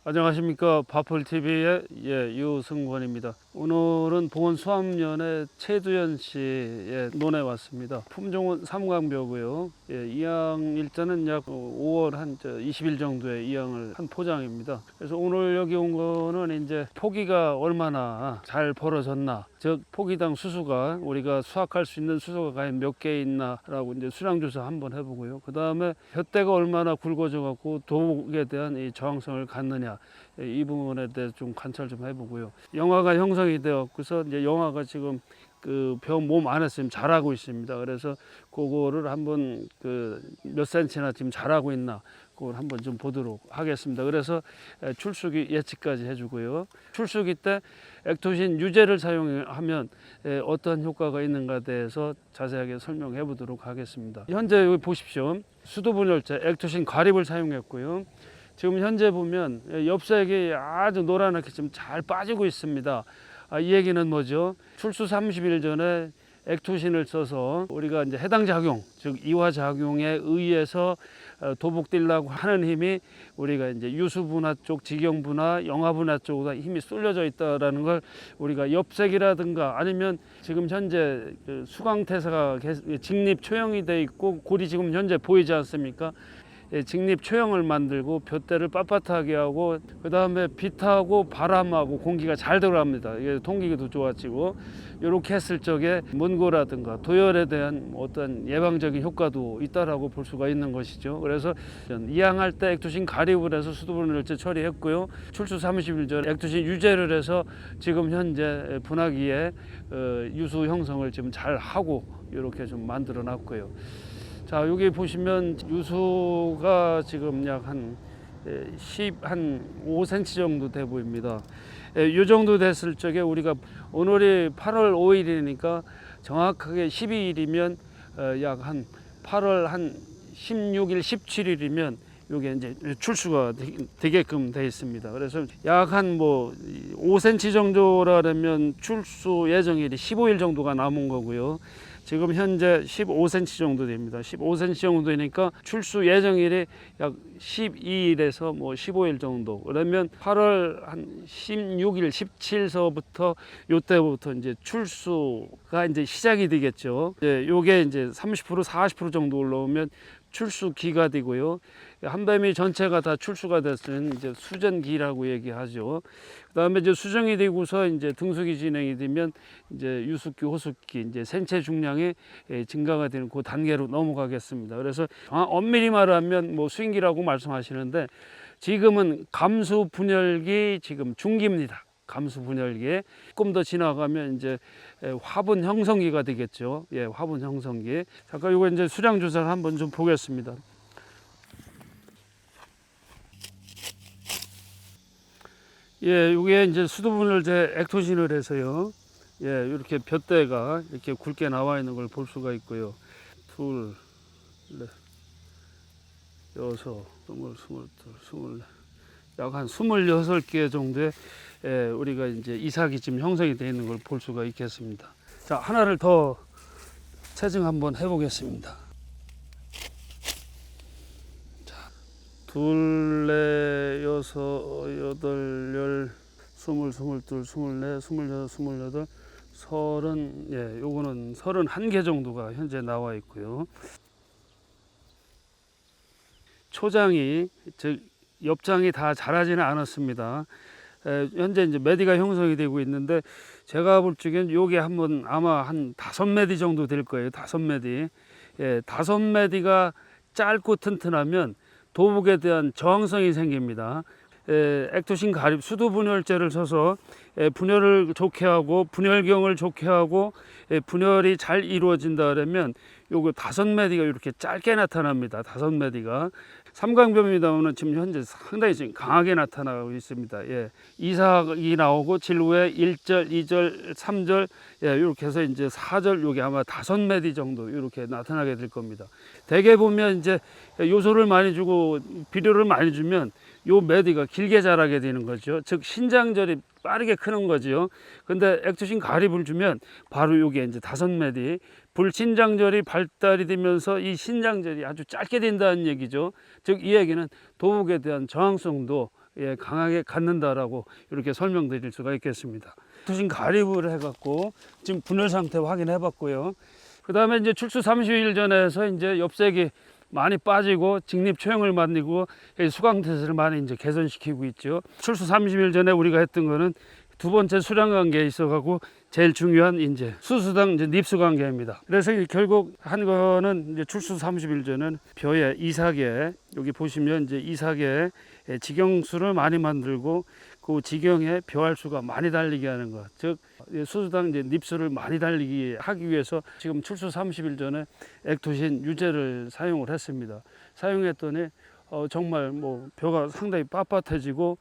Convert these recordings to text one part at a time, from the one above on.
안녕하십니까. 바풀TV의 유승권입니다. 오늘은 보건 수학년의 최두현 씨의 논에 왔습니다. 품종은 삼강벼고요. 이양 일자는 약 5월 한 20일 정도의 이양을 한 포장입니다. 그래서 오늘 여기 온 거는 이제 포기가 얼마나 잘 벌어졌나, 즉 포기당 수수가 우리가 수확할 수 있는 수수가 과연 몇 개 있나라고 이제 수량 조사 한번 해보고요. 그 다음에 혓대가 얼마나 굵어져 갖고 도목에 대한 이 저항성을 갖느냐, 이 부분에 대해서 좀 관찰 좀 해보고요. 영화가 형성이 되었고서 이제 영화가 지금 그 병 몸 안에서 지금 자라고 있습니다. 그래서 그거를 한번 그 몇 센치나 지금 자라고 있나 그걸 한번 좀 보도록 하겠습니다. 그래서 출수기 예측까지 해주고요. 출수기 때 액토신 유제를 사용하면 어떤 효과가 있는가에 대해서 자세하게 설명해 보도록 하겠습니다. 현재 여기 보십시오. 수도분열제 액토신 가립을 사용했고요. 지금 현재 보면 엽색이 아주 노랗게 좀 잘 빠지고 있습니다. 이 얘기는 뭐죠? 출수 30일 전에 액토신을 써서 우리가 이제 해당 작용, 즉 이화 작용에 의해서 도복되려고 하는 힘이 우리가 이제 유수분화 쪽, 직영분화, 영하분화 쪽으로 힘이 쏠려져 있다라는 걸 우리가 엽색이라든가 아니면 지금 현재 수광태세가 직립 초형이 돼 있고 골이 지금 현재 보이지 않습니까? 직립 초형을 만들고 둯대를 빳빳하게 하고 그 다음에 빛하고 바람하고 공기가 잘 들어갑니다. 이게 통기도 좋아지고 이렇게 했을 적에 문고라든가 도열에 대한 어떤 예방적인 효과도 있다라고 볼 수가 있는 것이죠. 그래서 이양할 때 액토신 가립을 해서 수도분열제 처리했고요. 출수 30일 전에 액토신 유제를 해서 지금 현재 분화기에 유수 형성을 지금 잘 하고 이렇게 좀 만들어 놨고요. 자, 여기 보시면 유수가 지금 약 한 5cm 정도 돼 보입니다. 이 정도 됐을 적에 우리가 오늘이 8월 5일이니까 정확하게 12일이면 약 한 8월 한 16일, 17일이면 이게 이제 출수가 되게끔 돼 있습니다. 그래서 약 한 뭐 5cm 정도라면 출수 예정일이 15일 정도가 남은 거고요. 지금 현재 15cm 정도 됩니다. 15cm 정도 되니까 출수 예정일이 약 12일에서 뭐 15일 정도. 그러면 8월 한 16일, 17서부터 요때부터 이제 출수가 이제 시작이 되겠죠. 요게 이제 30%, 40% 정도 올라오면 출수기가 되고요. 한뱀이 전체가 다 출수가 됐으면 이제 수전기라고 얘기하죠. 그다음에 이제 수정이 되고서 이제 등수기 진행이 되면 이제 유숙기, 호숙기, 이제 생체 중량이 증가가 되는 그 단계로 넘어가겠습니다. 그래서 엄밀히 말하면 뭐 수인기라고 말씀하시는데 지금은 감수 분열기 지금 중기입니다. 감수 분열기에 조금 더 지나가면 이제 화분 형성기가 되겠죠. 화분 형성기. 잠깐 이거 이제 수량 조사를 한번 좀 보겠습니다. 이게 이제 수도분열제 액토신을 해서요. 이렇게 둯대가 이렇게 굵게 나와 있는 걸 볼 수가 있고요. 둘, 넷, 여섯, 스물, 약 한 26개 정도의 우리가 이제 이삭이 지금 형성이 되어 있는 걸 볼 수가 있겠습니다. 자, 하나를 더 채증 한번 해보겠습니다. 자, 둘, 넷, 여섯, 여덟, 열, 스물, 스물둘, 스물넷, 스물여섯, 스물여덟, 서른, 요거는 31개 정도가 현재 나와 있고요. 초장이, 즉 엽장이 다 자라지는 않았습니다. 현재 이제 매디가 형성이 되고 있는데 제가 볼 적엔 요게 한번 아마 한 5매디 정도 될 거예요. 5매디. 5매디가 짧고 튼튼하면 도복에 대한 저항성이 생깁니다. 액토신 가립 수도분열제를 써서 분열을 좋게 하고 분열경을 좋게 하고 분열이 잘 이루어진다 그러면 요거 5매디가 이렇게 짧게 나타납니다. 5매디가 삼강병입니다만은 지금 현재 상당히 지금 강하게 나타나고 있습니다. 이삭이 나오고 진루에 1절, 2절, 3절 이렇게 해서 이제 4절 요게 아마 5매디 정도 이렇게 나타나게 될 겁니다. 대개 보면 이제 요소를 많이 주고 비료를 많이 주면 요 매디가 길게 자라게 되는 거죠. 즉 신장절이 빠르게 크는 거죠. 근데 액토신 가립을 주면 바로 요게 이제 5매디 불신장절이 발달이 되면서 이 신장절이 아주 짧게 된다는 얘기죠. 즉 이 얘기는 도복에 대한 저항성도 강하게 갖는다라고 이렇게 설명드릴 수가 있겠습니다. 투신 가립을 해갖고 지금 분열 상태 확인해봤고요. 그 다음에 이제 출수 30일 전에서 이제 엽색이 많이 빠지고 직립 초형을 만들고 수강태세를 많이 이제 개선시키고 있죠. 출수 30일 전에 우리가 했던 거는 두 번째 수량 관계에 있어가고 제일 중요한 이제 수수당 이제 닙수 관계입니다. 그래서 결국 한 거는 이제 출수 30일 전은 벼에 이삭에 여기 보시면 이제 이삭에 직영수를 많이 만들고 그 직영에 벼알수가 많이 달리게 하는 것, 즉 수수당 이제 닙수를 많이 달리게 하기 위해서 지금 출수 30일 전에 액토신 유제를 사용을 했습니다. 사용했더니 정말 뭐 벼가 상당히 빳빳해지고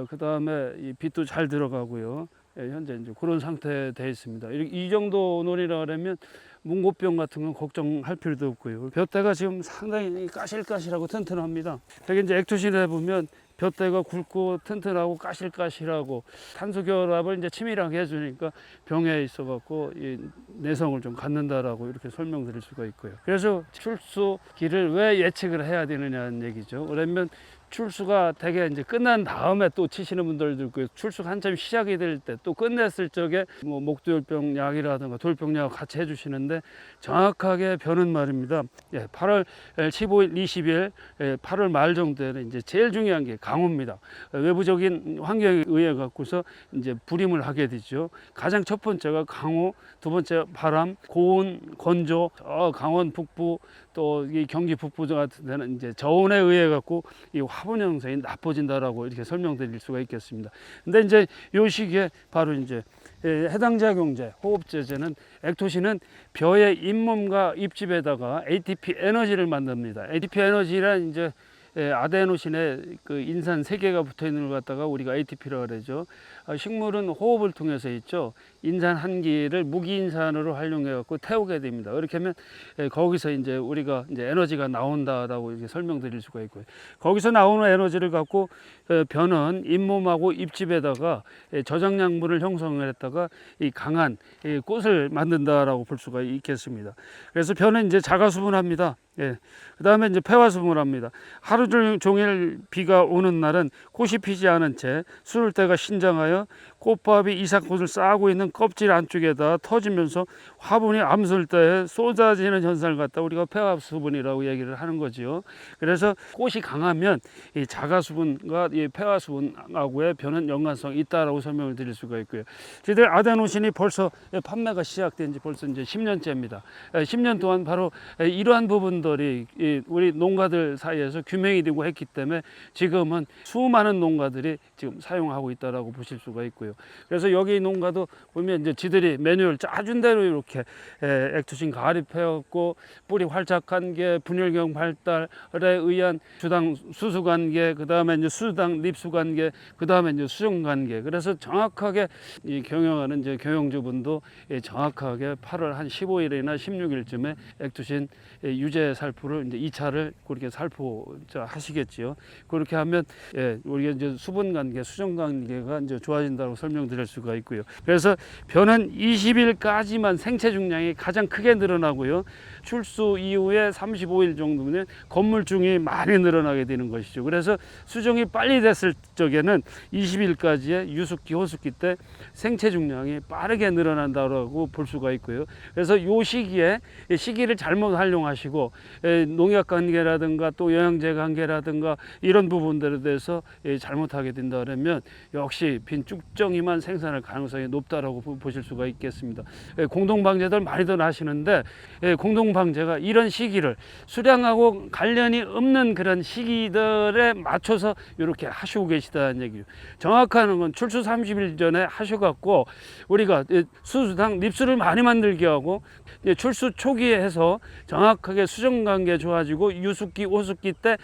그 다음에 이 빛도 잘 들어가고요. 현재 이제 그런 상태에 되어 있습니다. 이 정도 논이라 그러면 문고병 같은 건 걱정할 필요도 없고요. 벼대가 지금 상당히 까실까실하고 튼튼합니다. 여기 이제 액토신에 보면 벼대가 굵고 튼튼하고 까실까실하고 탄소 결합을 이제 치밀하게 해주니까 병에 있어갖고 이 내성을 좀 갖는다라고 이렇게 설명드릴 수가 있고요. 그래서 출수기를 왜 예측을 해야 되느냐는 얘기죠. 그러면 출수가 되게 이제 끝난 다음에 또 치시는 분들도 있고, 출수가 한참 시작이 될 때 또 끝냈을 적에 뭐 목두열병 약이라든가 돌병 약 같이 해주시는데 정확하게 벼는 말입니다. 8월 15일, 20일, 8월 말 정도에는 이제 제일 중요한 게 강우입니다. 외부적인 환경에 의해 갖고서 이제 불임을 하게 되죠. 가장 첫 번째가 강우, 두 번째 바람, 고온, 건조, 강원 북부 또 이 경기 북부 같은 데는 이제 저온에 의해 갖고 이 화분 형성이 나빠진다라고 이렇게 설명드릴 수가 있겠습니다. 근데 이제 요 시기에 바로 이제 해당 작용제, 호흡제제는 액토신은 벼의 잇몸과 잎집에다가 ATP 에너지를 만듭니다. ATP 에너지란 이제 아데노신에 그 인산 3개가 붙어 있는 걸 갖다가 우리가 ATP라고 그러죠. 식물은 호흡을 통해서 있죠. 인산 1기를 무기인산으로 활용해 갖고 태우게 됩니다. 그렇게 하면 거기서 이제 우리가 이제 에너지가 나온다라고 이렇게 설명드릴 수가 있고요. 거기서 나오는 에너지를 갖고 벼는 잇몸하고 잎집에다가 저장양분을 형성을 했다가 이 강한 꽃을 만든다라고 볼 수가 있겠습니다. 그래서 벼는 이제 자가수분합니다. 그 다음에 이제 폐화수분합니다. 하루 종일 비가 오는 날은 꽃이 피지 않은 채 수술대가 신장하여 꽃밥이 이삭꽃을 싸고 있는 껍질 안쪽에다 터지면서 화분이 암술 때 쏟아지는 현상을 갖다 우리가 폐화수분이라고 얘기를 하는 거죠. 그래서 꽃이 강하면 이 자가수분과 이 폐화수분하고의 벼는 연관성이 있다라고 설명을 드릴 수가 있고요. 저희들 아데노신이 벌써 판매가 시작된 지 벌써 이제 10년째입니다. 10년 동안 바로 이러한 부분들이 우리 농가들 사이에서 규명이 되고 했기 때문에 지금은 수많은 농가들이 지금 사용하고 있다라고 보실 수가 있고요. 그래서 여기 농가도 보면 이제 지들이 매뉴얼 짜준 대로 이렇게 액토신 가립해갖고 뿌리 활착한 게 분열경 발달에 의한 주당 수수 관계, 그 다음에 이제 수당 립수 관계, 그 다음에 이제 수정 관계. 그래서 정확하게 이 경영하는 이제 경영주분도 정확하게 8월 한 15일이나 16일쯤에 액토신 유제 살포를 이제 2차를 그렇게 살포하시겠지요. 그렇게 하면 우리가 이제 수분 관계, 수정 관계가 이제 좋아진다고 설명드릴 수가 있고요. 그래서 벼는 20일까지만 생체 중량이 가장 크게 늘어나고요. 출수 이후에 35일 정도면 건물중이 많이 늘어나게 되는 것이죠. 그래서 수정이 빨리 됐을 적에는 20일까지의 유숙기, 호숙기 때 생체 중량이 빠르게 늘어난다고 볼 수가 있고요. 그래서 이 시기를 잘못 활용하시고 농약 관계라든가 또 영양제 관계라든가 이런 부분들에 대해서 잘못하게 된다 그러면 역시 빈 쭉정이만 생산할 가능성이 높다라고 보실 수가 있겠습니다. 공동방제들 많이들 하시는데 공동방제가 이런 시기를 수량하고 관련이 없는 그런 시기들에 맞춰서 이렇게 하시고 계시다는 얘기죠. 정확한 건 출수 30일 전에 하셔갖고 우리가 수수당 립수를 많이 만들게 하고 출수 초기에 해서 정확하게 수정관계 좋아지고 유숙기, 오숙기 때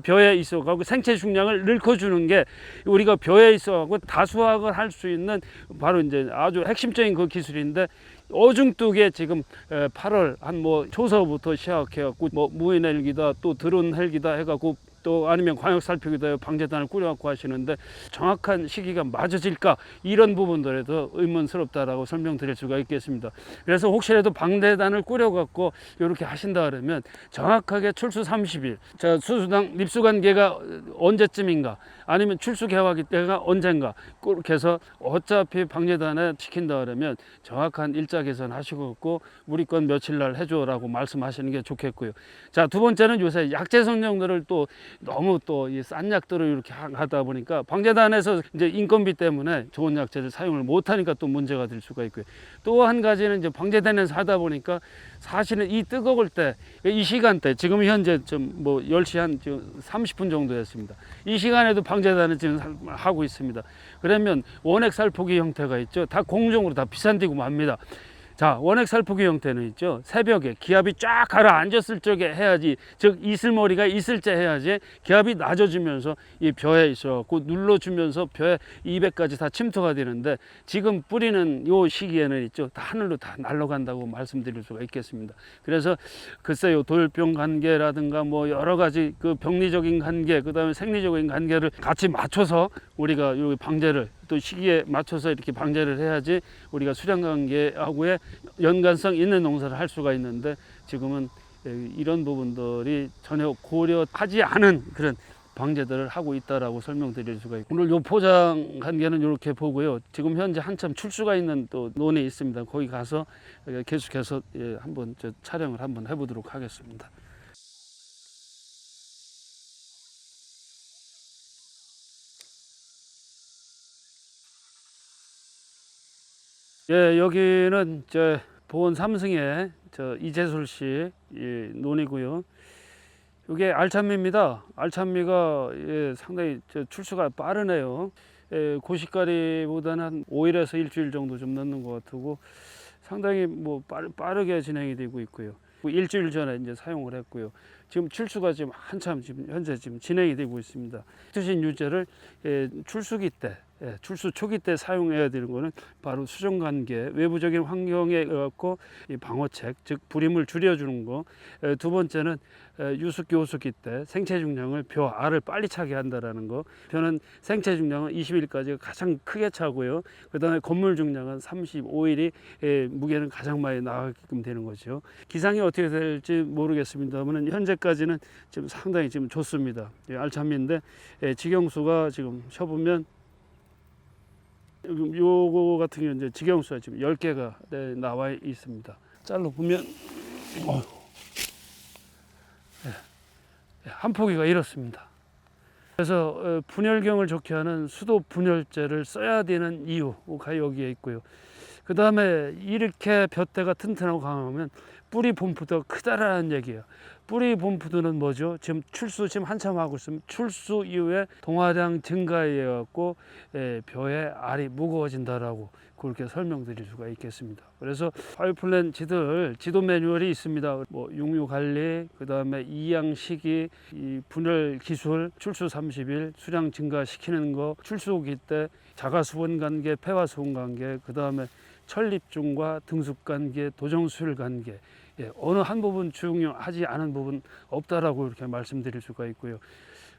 벼에 있어가고 생체 중량을 늘려주는 게 우리가 벼에 있어가고 다수확을 할 수 있는 바로 이제 아주 핵심적인 그 기술인데 어중뚝에 지금 8월 한 뭐 초서부터 시작해갖고 뭐 무인 헬기다 또 드론 헬기다 해갖고 또 아니면 광역살피기도 방제단을 꾸려갖고 하시는데 정확한 시기가 맞아질까, 이런 부분들에도 의문스럽다라고 설명드릴 수가 있겠습니다. 그래서 혹시라도 방제단을 꾸려갖고 이렇게 하신다 그러면 정확하게 출수 30일, 자 수수당 립수 관계가 언제쯤인가, 아니면 출수 개화기 때가 언젠가, 그렇게 해서 어차피 방제단에 시킨다 그러면 정확한 일자 계산하시고 우리 건 며칠 날 해줘라고 말씀하시는 게 좋겠고요. 자, 두 번째는 요새 약재 성형들을 또 너무 또 이 싼 약들을 이렇게 하다 보니까 방제단에서 이제 인건비 때문에 좋은 약재를 사용을 못하니까 또 문제가 될 수가 있고요. 또 한 가지는 이제 방제단에서 하다 보니까 사실은 이 뜨거울 때, 이 시간대, 지금 현재 좀 뭐 10시 한 30분 정도 됐습니다. 이 시간에도 방제단을 지금 하고 있습니다. 그러면 원액 살포기 형태가 있죠. 다 공중으로 다 비산되고 맙니다. 자, 원액 살포기 형태는 있죠. 새벽에 기압이 쫙 가라앉았을 적에 해야지, 즉 이슬머리가 있을 때 해야지 기압이 낮아지면서 이 벼에 있어갖고 눌러주면서 벼에 200까지 다 침투가 되는데, 지금 뿌리는 요 시기에는 있죠. 다 하늘로 다 날아간다고 말씀드릴 수가 있겠습니다. 그래서 글쎄요, 돌병 관계라든가 뭐 여러 가지 그 병리적인 관계, 그 다음에 생리적인 관계를 같이 맞춰서 우리가 요 방제를 또 시기에 맞춰서 이렇게 방제를 해야지 우리가 수량관계하고의 연관성 있는 농사를 할 수가 있는데, 지금은 이런 부분들이 전혀 고려하지 않은 그런 방제들을 하고 있다라고 설명드릴 수가 있고, 오늘 요 포장 관계는 이렇게 보고요. 지금 현재 한참 출수가 있는 또 논에 있습니다. 거기 가서 계속해서 한번 촬영을 한번 해보도록 하겠습니다. 예, 여기는 보원 3승의 이재솔 씨 논이고요. 이게 알찬미입니다. 알찬미가 상당히 출수가 빠르네요. 고시가리보다는 한 5일에서 일주일 정도 좀 넣는 것 같고, 상당히 뭐 빠르게 진행이 되고 있고요. 일주일 전에 이제 사용을 했고요. 지금 출수가 지금 한참 지금 현재 지금 진행이 되고 있습니다. 투신 유제를 출수기 때, 출수 초기 때 사용해야 되는 것은 바로 수정관계, 외부적인 환경에 갖고 방어책, 즉 불임을 줄여주는 거. 두 번째는 유숙기 호숙기 때 생체 중량을 벼 알을 빨리 차게 한다라는 거. 벼는 생체 중량은 20일까지 가장 크게 차고요. 그 다음에 건물 중량은 35일이 무게는 가장 많이 나가게끔 되는 거죠. 기상이 어떻게 될지 모르겠습니다만 현재까지는 지금 상당히 지금 좋습니다. 알찬미인데 직영수가 지금 쳐보면 요거 같은 경우는 이제 직영수가 지금 10개가 나와 있습니다. 잘로 보면 한 포기가 이렇습니다. 그래서 분열경을 좋게 하는 수도 분열제를 써야 되는 이유가 여기에 있고요. 그 다음에 이렇게 벼대가 튼튼하고 강하면 뿌리 본푸드가 크다라는 얘기예요. 뿌리 본푸드는 뭐죠? 지금 출수 지금 한참 하고 있으면 출수 이후에 동화량 증가해 갖고 벼의 알이 무거워진다라고 그렇게 설명드릴 수가 있겠습니다. 그래서 파이어플랜 지도 매뉴얼이 있습니다. 뭐 육류 관리, 그 다음에 이양 시기, 이 분열 기술, 출수 30일, 수량 증가시키는 거, 출수기 때 자가 수분 관계, 폐화 수분 관계, 그 다음에 천립중과 등숙 관계, 도정 수율 관계, 어느 한 부분 중요하지 않은 부분 없다라고 이렇게 말씀드릴 수가 있고요.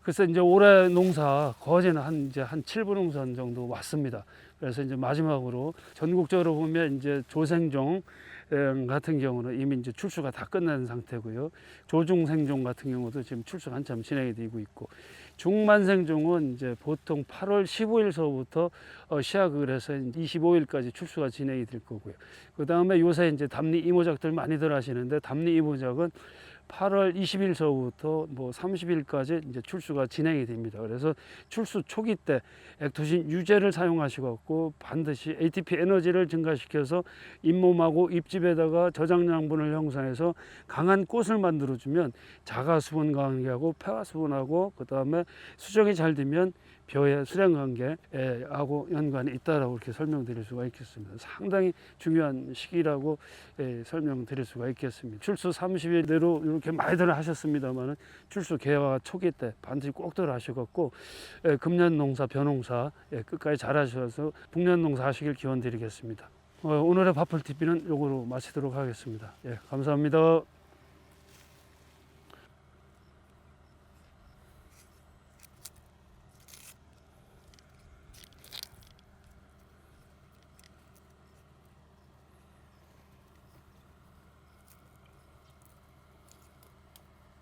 그래서 이제 올해 농사 거제는 이제 한 7분홍선 정도 왔습니다. 그래서 이제 마지막으로 전국적으로 보면 이제 조생종 같은 경우는 이미 이제 출수가 다 끝난 상태고요. 조중생종 같은 경우도 지금 출수가 한참 진행이 되고 있고, 중만생종은 이제 보통 8월 15일서부터 시작을 해서 25일까지 출수가 진행이 될 거고요. 그 다음에 요새 이제 담리 이모작들 많이들 하시는데, 담리 이모작은 8월 20일서부터 뭐 30일까지 이제 출수가 진행이 됩니다. 그래서 출수 초기 때 액토신 유제를 사용하시고 반드시 ATP 에너지를 증가시켜서 잇몸하고 잎집에다가 저장양분을 형성해서 강한 꽃을 만들어주면 자가 수분 관계하고 폐화 수분하고 그 다음에 수정이 잘 되면 벼의 수량 관계하고 연관이 있다라고 이렇게 설명드릴 수가 있겠습니다. 상당히 중요한 시기라고 설명드릴 수가 있겠습니다. 출수 30일 내로 이렇게 많이들 하셨습니다만 출수 개화 초기 때 반드시 꼭들 하셔갖고 금년 농사, 벼농사 끝까지 잘 하셔서 북년 농사 하시길 기원 드리겠습니다. 오늘의 바풀TV는 요거로 마치도록 하겠습니다. 감사합니다.